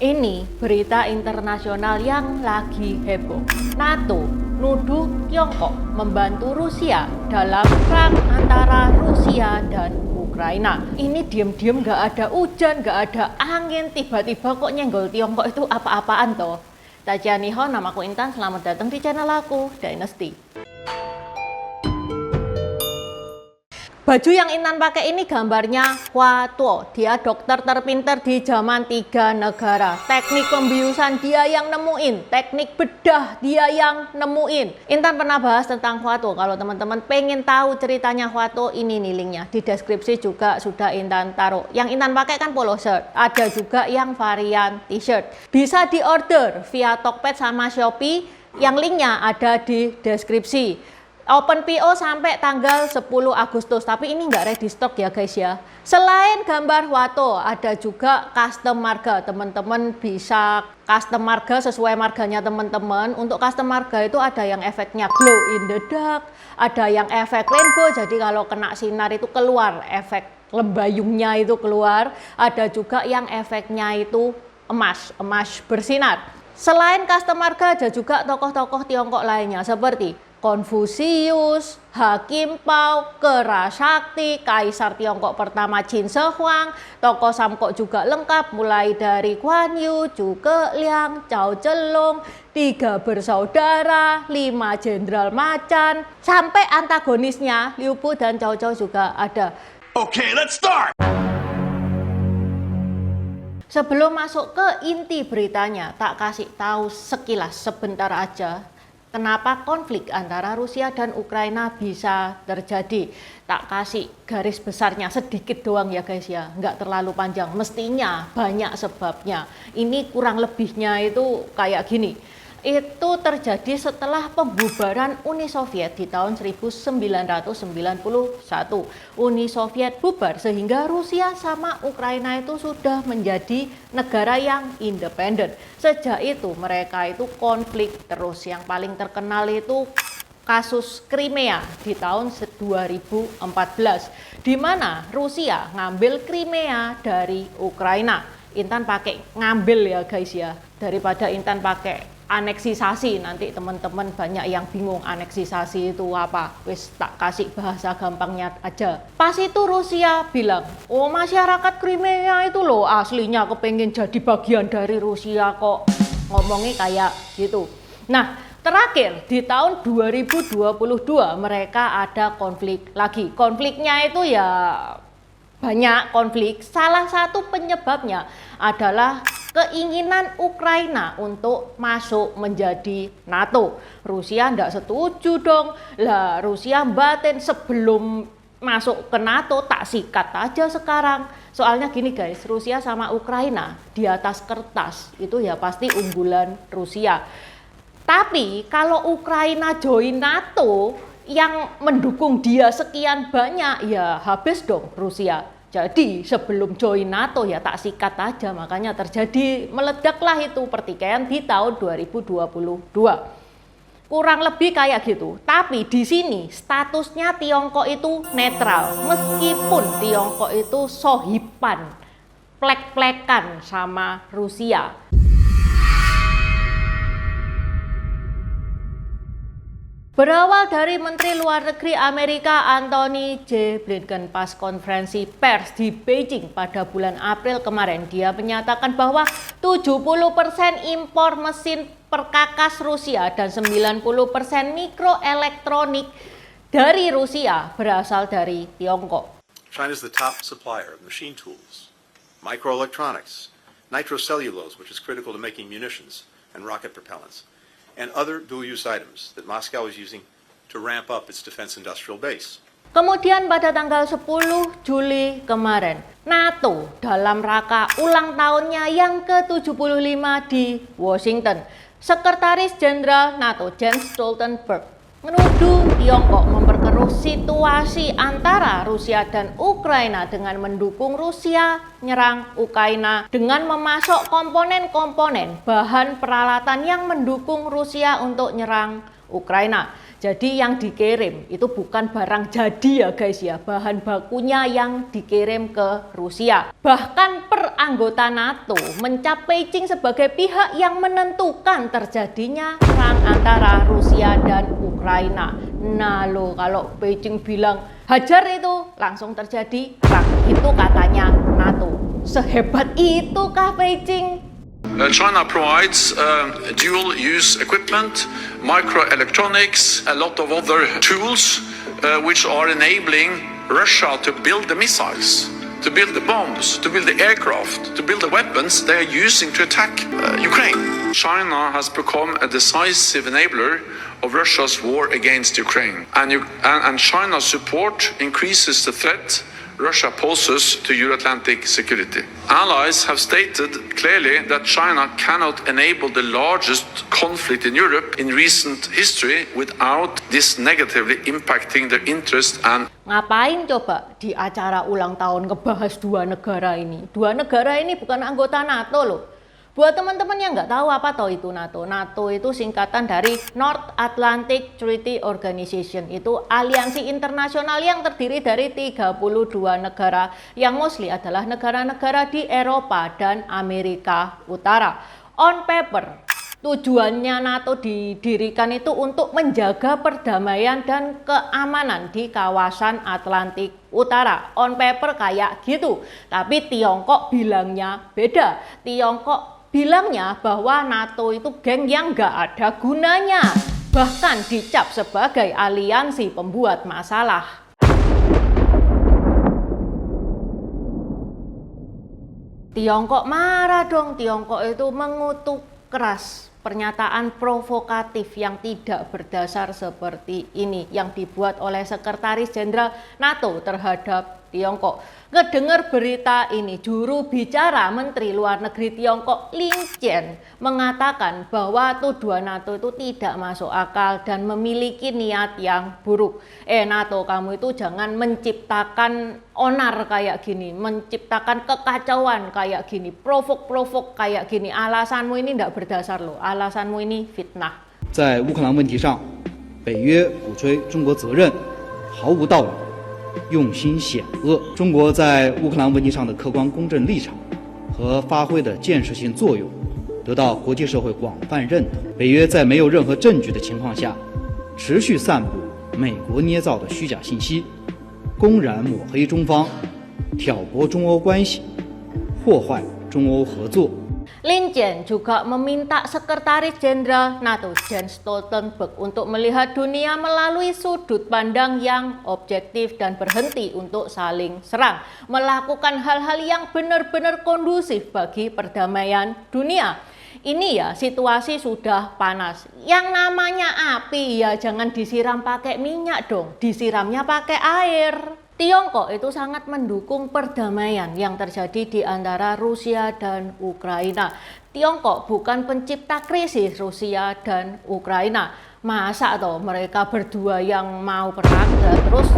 Ini berita internasional yang lagi heboh. NATO nuduh Tiongkok membantu Rusia dalam perang antara Rusia dan Ukraina. Ini diem-diem gak ada hujan, gak ada angin, tiba-tiba kok nyenggol Tiongkok itu apa-apaan toh? Tajianihon, namaku Intan, selamat datang di channel aku, Dynasty. Baju yang Intan pakai ini gambarnya Hua Tuo. Dia dokter terpinter di zaman 3 negara. Teknik pembiusan dia yang nemuin, teknik bedah dia yang nemuin. Intan pernah bahas tentang Hua Tuo. Kalau teman-teman pengen tahu ceritanya Hua Tuo, ini nih linknya. Di deskripsi juga sudah Intan taruh. Yang Intan pakai kan polo shirt. Ada juga yang varian t-shirt. Bisa diorder via Tokped sama Shopee. Yang linknya ada di deskripsi. Open PO sampai tanggal 10 Agustus, tapi ini nggak ready stock ya guys ya. Selain gambar Hua Tuo, ada juga custom marga. Teman-teman bisa custom marga sesuai marganya teman-teman. Untuk custom marga itu ada yang efeknya glow in the dark, ada yang efek rainbow, jadi kalau kena sinar itu keluar efek lembayungnya itu keluar. Ada juga yang efeknya itu emas bersinar. Selain custom marga, ada juga tokoh-tokoh Tiongkok lainnya seperti Konfusius, Hakim Pao, Kera Sakti, Kaisar Tiongkok pertama Qin Shi Huang, tokoh Samkok juga lengkap mulai dari Guan Yu, Zhuge Liang, Cao Zhelong, 3 bersaudara, 5 jenderal macan, sampai antagonisnya Liu Bu dan Cao Cao juga ada. Okay, let's start. Sebelum masuk ke inti beritanya, tak kasih tahu sekilas sebentar aja kenapa konflik antara Rusia dan Ukraina bisa terjadi. Tak kasih garis besarnya sedikit doang ya guys ya, nggak terlalu panjang. Mestinya banyak sebabnya. Ini kurang lebihnya itu kayak gini. Itu terjadi setelah pembubaran Uni Soviet di tahun 1991. Uni Soviet bubar sehingga Rusia sama Ukraina itu sudah menjadi negara yang independen. Sejak itu mereka itu konflik terus. Yang paling terkenal itu kasus Crimea di tahun 2014, di mana Rusia ngambil Crimea dari Ukraina. Intan pakai ngambil ya guys ya, daripada Intan pakai aneksisasi. Nanti teman-teman banyak yang bingung aneksisasi itu apa. Wis tak kasih bahasa gampangnya aja. Pas itu Rusia bilang, oh masyarakat Crimea itu loh aslinya kepengen jadi bagian dari Rusia kok. Ngomongnya kayak gitu. Nah, terakhir di tahun 2022 mereka ada konflik lagi. Konfliknya itu ya banyak konflik. Salah satu penyebabnya adalah keinginan Ukraina untuk masuk menjadi NATO. Rusia ndak setuju dong. Lah Rusia batin sebelum masuk ke NATO tak sikat aja sekarang. Soalnya gini guys, Rusia sama Ukraina di atas kertas itu ya pasti unggulan Rusia. Tapi kalau Ukraina join NATO, yang mendukung dia sekian banyak ya habis dong Rusia. Jadi sebelum join NATO ya tak sikat aja, makanya terjadi meledaklah itu pertikaian di tahun 2022. Kurang lebih kayak gitu. Tapi di sini statusnya Tiongkok itu netral, meskipun Tiongkok itu sohiban, plek-plekan sama Rusia. Berawal dari Menteri Luar Negeri Amerika Antony J. Blinken pas konferensi pers di Beijing pada bulan April kemarin, dia menyatakan bahwa 70% impor mesin perkakas Rusia dan 90% mikroelektronik dari Rusia berasal dari Tiongkok. China is the top supplier of machine tools, microelectronics, nitrocellulose, which is critical to making munitions and rocket propellants, and other dual-use items that Moscow is using to ramp up its defense industrial base. Kemudian pada tanggal 10 Juli kemarin, NATO dalam rangka ulang tahunnya yang ke-75 di Washington, Sekretaris Jenderal NATO Jens Stoltenberg menuduh Tiongkok memperkeruh situasi antara Rusia dan Ukraina dengan mendukung Rusia nyerang Ukraina dengan memasok komponen-komponen bahan peralatan yang mendukung Rusia untuk nyerang Ukraina. Jadi yang dikirim itu bukan barang jadi ya guys ya, bahan bakunya yang dikirim ke Rusia. Bahkan per anggota NATO mencap Beijing sebagai pihak yang menentukan terjadinya perang antara Rusia dan Ukraina. Nah lo, kalau Beijing bilang hajar itu langsung terjadi perang, itu katanya NATO. Sehebat itukah Beijing? China provides dual-use equipment, microelectronics, a lot of other tools which are enabling Russia to build the missiles, to build the bombs, to build the aircraft, to build the weapons they are using to attack Ukraine. China has become a decisive enabler of Russia's war against Ukraine, and China's support increases the threat Russia poses to Euro-Atlantic security. Allies have stated clearly that China cannot enable the largest conflict in Europe in recent history without this negatively impacting their interest and. Ngapain coba di acara ulang tahun ngebahas dua negara ini? Dua negara ini bukan anggota NATO loh. Buat teman-teman yang nggak tahu apa toh itu NATO. NATO itu singkatan dari North Atlantic Treaty Organization. Itu aliansi internasional yang terdiri dari 32 negara yang mostly adalah negara-negara di Eropa dan Amerika Utara. On paper, tujuannya NATO didirikan itu untuk menjaga perdamaian dan keamanan di kawasan Atlantik Utara. On paper kayak gitu. Tapi Tiongkok bilangnya beda. Tiongkok bilangnya bahwa NATO itu geng yang nggak ada gunanya, bahkan dicap sebagai aliansi pembuat masalah. Tiongkok marah dong, Tiongkok itu mengutuk keras pernyataan provokatif yang tidak berdasar seperti ini yang dibuat oleh Sekretaris Jenderal NATO terhadap Tiongkok. Ngedengar berita ini, juru bicara Menteri Luar Negeri Tiongkok Lin Jian mengatakan bahwa tuduhan NATO itu tidak masuk akal dan memiliki niat yang buruk. NATO, kamu itu jangan menciptakan onar kayak gini, menciptakan kekacauan kayak gini, provok-provok kayak gini. Alasanmu ini tidak berdasar loh, alasanmu ini fitnah. 在乌克兰问题上，北约鼓吹中国责任毫无道理，用心险恶。中国在乌克兰问题上的客观公正立场和发挥的建设性作用得到国际社会广泛认同。北约在没有任何证据的情况下，持续散布美国捏造的虚假信息，公然抹黑中方，挑拨中欧关系，破坏中欧合作。 Lin Jian juga meminta Sekretaris Jenderal NATO Jens Stoltenberg untuk melihat dunia melalui sudut pandang yang objektif dan berhenti untuk saling serang, melakukan hal-hal yang benar-benar kondusif bagi perdamaian dunia. Ini ya, situasi sudah panas. Yang namanya api ya jangan disiram pakai minyak dong, disiramnya pakai air. Tiongkok itu sangat mendukung perdamaian yang terjadi di antara Rusia dan Ukraina. Tiongkok bukan pencipta krisis Rusia dan Ukraina. Masa toh mereka berdua yang mau perang terus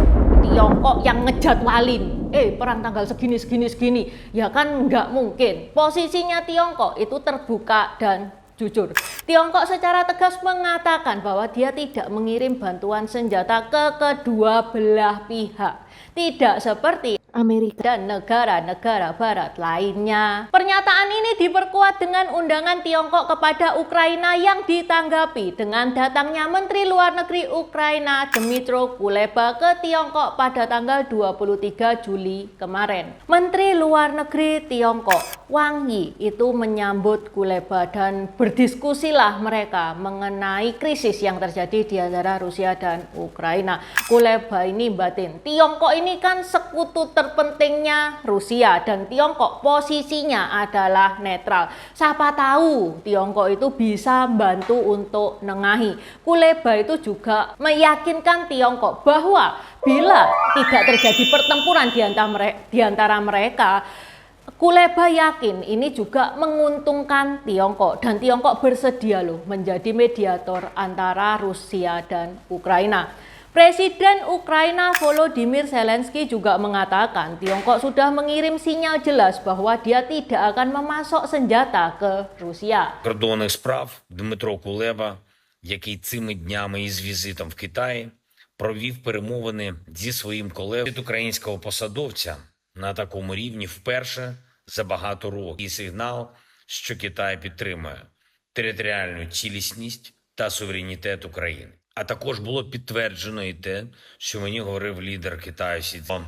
Tiongkok yang ngejadwalin, perang tanggal segini. Ya kan nggak mungkin. Posisinya Tiongkok itu terbuka dan jujur. Tiongkok secara tegas mengatakan bahwa dia tidak mengirim bantuan senjata ke kedua belah pihak. Tidak seperti Amerika dan negara-negara barat lainnya. Pernyataan ini diperkuat dengan undangan Tiongkok kepada Ukraina yang ditanggapi dengan datangnya Menteri Luar Negeri Ukraina Dmytro Kuleba ke Tiongkok pada tanggal 23 Juli kemarin. Menteri Luar Negeri Tiongkok Wang Yi itu menyambut Kuleba dan berdiskusilah mereka mengenai krisis yang terjadi di antara Rusia dan Ukraina. Kuleba ini batin, Tiongkok ini kan sekutu terpentingnya Rusia dan Tiongkok posisinya adalah netral. Siapa tahu Tiongkok itu bisa bantu untuk nengahi. Kuleba itu juga meyakinkan Tiongkok bahwa bila tidak terjadi pertempuran di antara mereka, Kuleba yakin ini juga menguntungkan Tiongkok dan Tiongkok bersedia loh menjadi mediator antara Rusia dan Ukraina. Presiden Ukraina Volodymyr Zelensky juga mengatakan Tiongkok sudah mengirim sinyal jelas bahwa dia tidak akan memasok senjata ke Rusia. Закордонних справ Дмитро Кулеба який цими днями із візитом в Китаї провів перемовини зі своїм колегою від українського посадовця на такому рівні вперше за багато років. І сигнал, що Китай підтримує територіальну цілісність та суверенітет України. А також було підтверджено і те, що мені говорив лідер Китаю Сі Цзіньпін.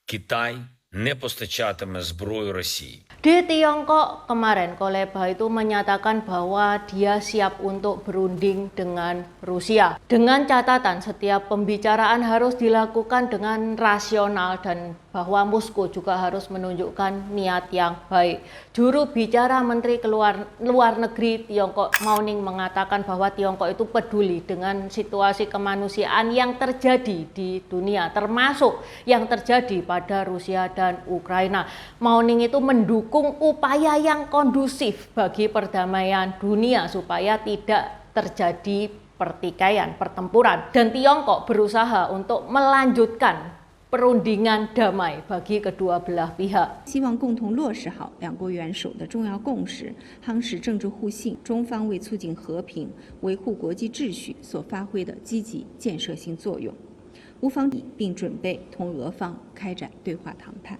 Китай не постачатиме зброю Росії. Di Tiongkok kemarin, Kuleba itu menyatakan bahwa dia siap untuk berunding dengan Rusia. Dengan catatan setiap pembicaraan harus dilakukan dengan rasional dan bahwa Moskow juga harus menunjukkan niat yang baik. Juru bicara Menteri Luar Negeri Tiongkok Mao Ning mengatakan bahwa Tiongkok itu peduli dengan situasi kemanusiaan yang terjadi di dunia, termasuk yang terjadi pada Rusia dan Ukraina. Mao Ning itu mendukung upaya yang kondusif bagi perdamaian dunia supaya tidak terjadi pertikaian, pertempuran. Dan Tiongkok berusaha untuk melanjutkan perundingan damai bagi kedua belah pihak. 希望共同落实好两国元首的重要共识，夯实政治互信。中方为促进和平、维护国际秩序所发挥的积极建设性作用，无妨并准备同俄方开展对话谈判。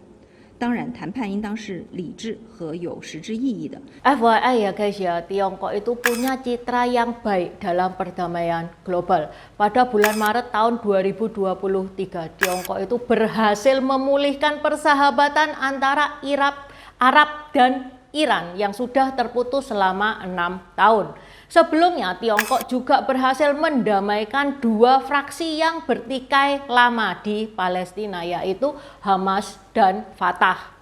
当然，谈判应当是理智和有实质意义的。 FYI ya guys ya, Tiongkok itu punya citra yang baik dalam perdamaian global. Pada bulan Maret tahun 2023, Tiongkok itu berhasil memulihkan persahabatan antara Arab dan Iran yang sudah terputus selama 6 tahun. Sebelumnya, Tiongkok juga berhasil mendamaikan dua fraksi yang bertikai lama di Palestina, yaitu Hamas dan Fatah.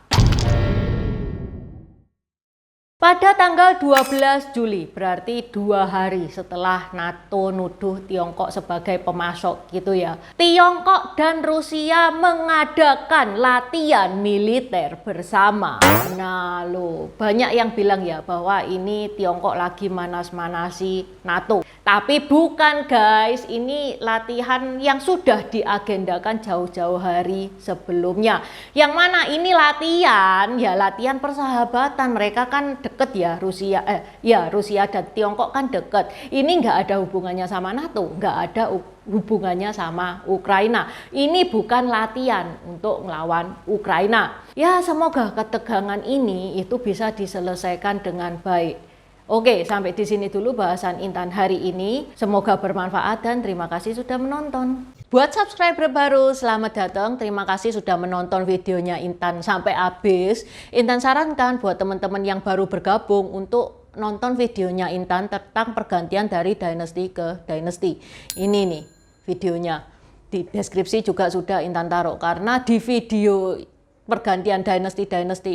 Pada tanggal 12 Juli, berarti 2 hari setelah NATO nuduh Tiongkok sebagai pemasok gitu ya. Tiongkok dan Rusia mengadakan latihan militer bersama. Nah loh, banyak yang bilang ya bahwa ini Tiongkok lagi manas-manasi NATO. Tapi bukan guys, ini latihan yang sudah diagendakan jauh-jauh hari sebelumnya. Yang mana ini latihan, ya latihan persahabatan. Mereka kan deket ya, Rusia dan Tiongkok kan deket. Ini nggak ada hubungannya sama NATO, nggak ada hubungannya sama Ukraina. Ini bukan latihan untuk melawan Ukraina. Ya semoga ketegangan ini itu bisa diselesaikan dengan baik. Oke, sampai di sini dulu bahasan Intan hari ini. Semoga bermanfaat dan terima kasih sudah menonton. Buat subscriber baru, selamat datang. Terima kasih sudah menonton videonya Intan sampai habis. Intan sarankan buat teman-teman yang baru bergabung untuk nonton videonya Intan tentang pergantian dari dynasty ke dynasty. Ini nih videonya. Di deskripsi juga sudah Intan taruh karena di video pergantian dynasty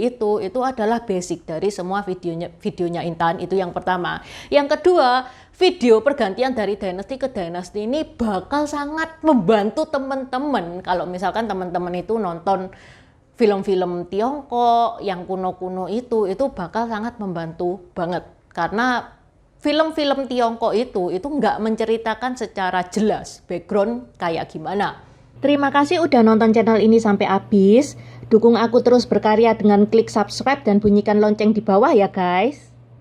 itu adalah basic dari semua videonya Intan. Itu yang pertama. Yang kedua, video pergantian dari dynasty ke dynasty ini bakal sangat membantu teman-teman kalau misalkan teman-teman itu nonton film-film Tiongkok yang kuno-kuno itu bakal sangat membantu banget karena film-film Tiongkok itu nggak menceritakan secara jelas background kayak gimana. Terima kasih udah nonton channel ini sampai habis. Dukung aku terus berkarya dengan klik subscribe dan bunyikan lonceng di bawah ya guys.